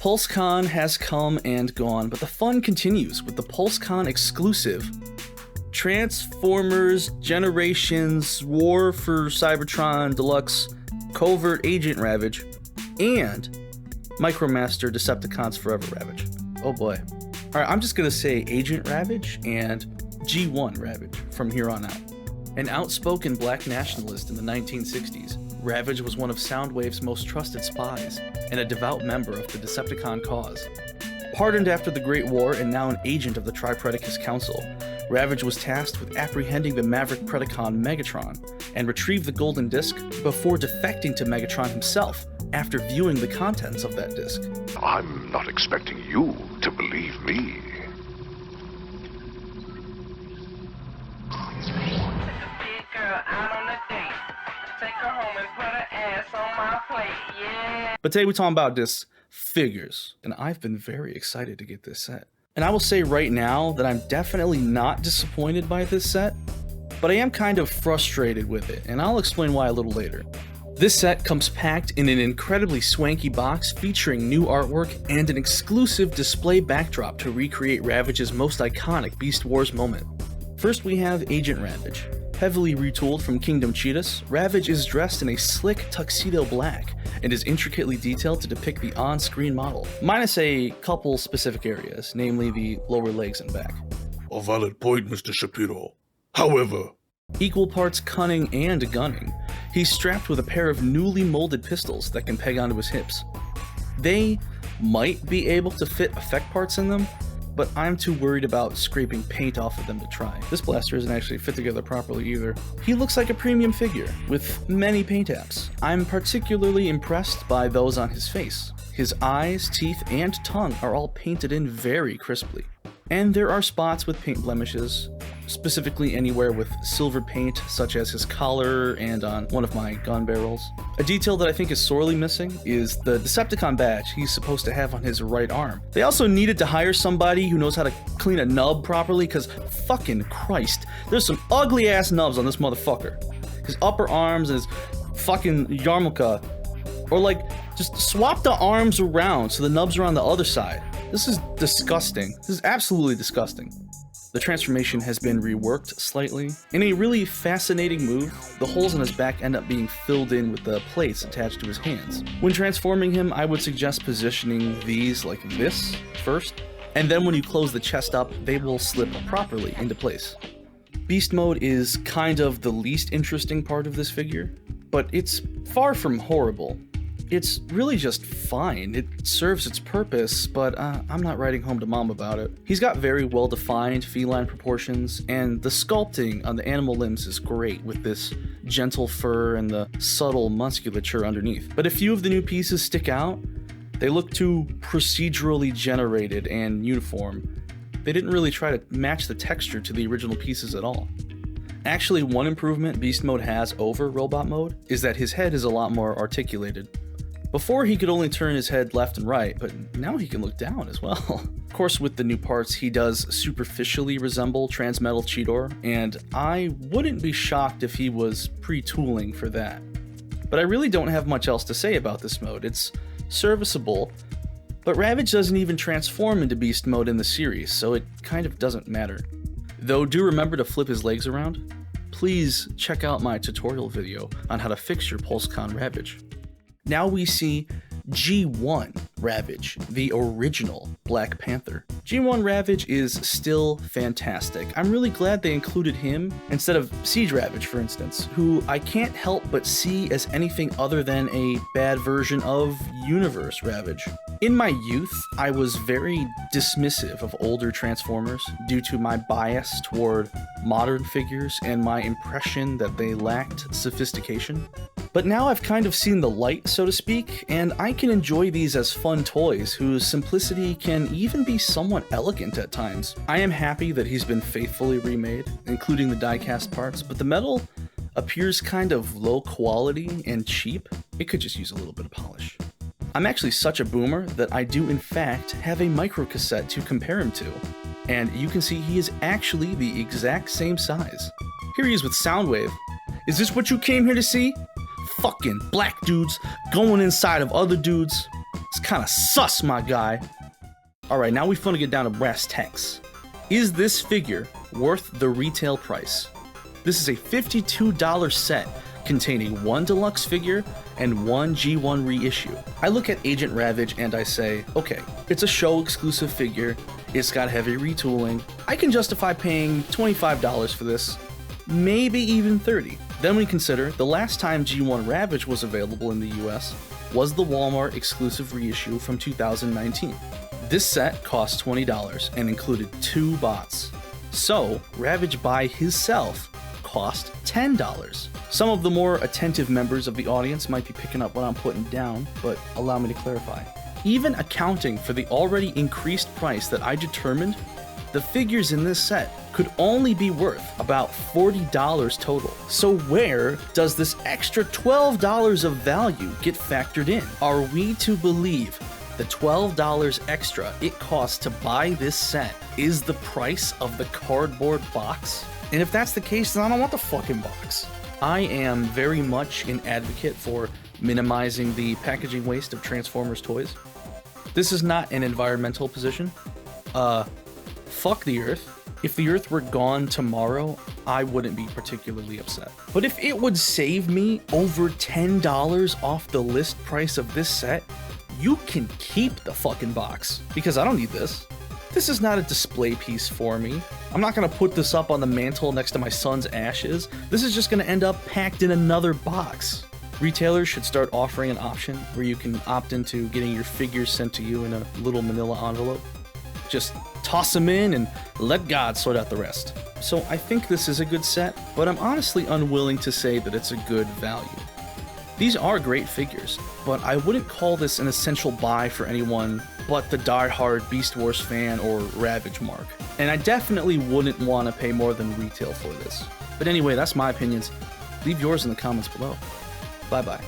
Pulsecon has come and gone, but the fun continues with the Pulsecon exclusive Transformers Generations War for Cybertron Deluxe Covert Agent Ravage and Micromaster Decepticons Forever Ravage. Oh boy. Alright, I'm just gonna say Agent Ravage and G1 Ravage from here on out. An outspoken black nationalist in the 1960s, Ravage was one of Soundwave's most trusted spies and a devout member of the Decepticon cause. Pardoned after the Great War and now an agent of the Tripredacus Council, Ravage was tasked with apprehending the Maverick Predacon Megatron and retrieve the Golden Disc before defecting to Megatron himself after viewing the contents of that disc. I'm not expecting you to believe me. But today we're talking about this figures, and I've been very excited to get this set. And I will say right now that I'm definitely not disappointed by this set, but I am kind of frustrated with it, and I'll explain why a little later. This set comes packed in an incredibly swanky box featuring new artwork and an exclusive display backdrop to recreate Ravage's most iconic Beast Wars moment. First we have Agent Ravage. Heavily retooled from Kingdom Cheetahs, Ravage is dressed in a slick tuxedo black and is intricately detailed to depict the on-screen model, minus a couple specific areas, namely the lower legs and back. A valid point, Mr. Shapiro. However, equal parts cunning and gunning, he's strapped with a pair of newly molded pistols that can peg onto his hips. They might be able to fit effect parts in them, but I'm too worried about scraping paint off of them to try. This blaster isn't actually fit together properly either. He looks like a premium figure, with many paint apps. I'm particularly impressed by those on his face. His eyes, teeth, and tongue are all painted in very crisply. And there are spots with paint blemishes, specifically anywhere with silver paint, such as his collar and on one of my gun barrels. A detail that I think is sorely missing is the Decepticon badge he's supposed to have on his right arm. They also needed to hire somebody who knows how to clean a nub properly, because fucking Christ, there's some ugly ass nubs on this motherfucker. His upper arms and his fucking yarmulke. Or like, just swap the arms around so the nubs are on the other side. This is disgusting. This is absolutely disgusting. The transformation has been reworked slightly. In a really fascinating move, the holes in his back end up being filled in with the plates attached to his hands. When transforming him, I would suggest positioning these like this first, and then when you close the chest up, they will slip properly into place. Beast mode is kind of the least interesting part of this figure, but it's far from horrible. It's really just fine. It serves its purpose, but I'm not writing home to mom about it. He's got very well-defined feline proportions, and the sculpting on the animal limbs is great with this gentle fur and the subtle musculature underneath. But a few of the new pieces stick out. They look too procedurally generated and uniform. They didn't really try to match the texture to the original pieces at all. Actually, one improvement Beast Mode has over Robot Mode is that his head is a lot more articulated. Before he could only turn his head left and right, but now he can look down as well. Of course, with the new parts, he does superficially resemble Transmetal Cheetor, and I wouldn't be shocked if he was pre-tooling for that. But I really don't have much else to say about this mode. It's serviceable, but Ravage doesn't even transform into Beast Mode in the series, so it kind of doesn't matter. Though do remember to flip his legs around. Please check out my tutorial video on how to fix your Pulsecon Ravage. Now we see G1 Ravage, the original Black Panther. G1 Ravage is still fantastic. I'm really glad they included him instead of Siege Ravage, for instance, who I can't help but see as anything other than a bad version of Universe Ravage. In my youth, I was very dismissive of older Transformers due to my bias toward modern figures and my impression that they lacked sophistication. But now I've kind of seen the light, so to speak, and I can enjoy these as fun toys whose simplicity can even be somewhat elegant at times. I am happy that he's been faithfully remade, including the die-cast parts, but the metal appears kind of low quality and cheap. It could just use a little bit of polish. I'm actually such a boomer that I do in fact have a micro cassette to compare him to, and you can see he is actually the exact same size. Here he is with Soundwave. Is this what you came here to see? Fucking black dudes going inside of other dudes. It's kinda sus, my guy. Alright, now we finna get down to brass tacks. Is this figure worth the retail price? This is a $52 set containing one deluxe figure and one G1 reissue. I look at Agent Ravage and I say, okay, it's a show exclusive figure, it's got heavy retooling, I can justify paying $25 for this, maybe even $30. Then we consider the last time G1 Ravage was available in the US was the Walmart exclusive reissue from 2019. This set cost $20 and included 2 bots. So, Ravage by himself cost $10. Some of the more attentive members of the audience might be picking up what I'm putting down, but allow me to clarify. Even accounting for the already increased price that I determined, the figures in this set could only be worth about $40 total. So where does this extra $12 of value get factored in? Are we to believe the $12 extra it costs to buy this set is the price of the cardboard box? And if that's the case, then I don't want the fucking box. I am very much an advocate for minimizing the packaging waste of Transformers toys. This is not an environmental position. Fuck the Earth. If the Earth were gone tomorrow, I wouldn't be particularly upset. But if it would save me over $10 off the list price of this set, you can keep the fucking box, because I don't need this. This is not a display piece for me. I'm not gonna put this up on the mantle next to my son's ashes. This is just gonna end up packed in another box. Retailers should start offering an option where you can opt into getting your figures sent to you in a little manila envelope. Just toss them in and let God sort out the rest. So I think this is a good set, but I'm honestly unwilling to say that it's a good value. These are great figures, but I wouldn't call this an essential buy for anyone but the die-hard Beast Wars fan or Ravage mark. And I definitely wouldn't want to pay more than retail for this. But anyway, that's my opinions. Leave yours in the comments below. Bye-bye.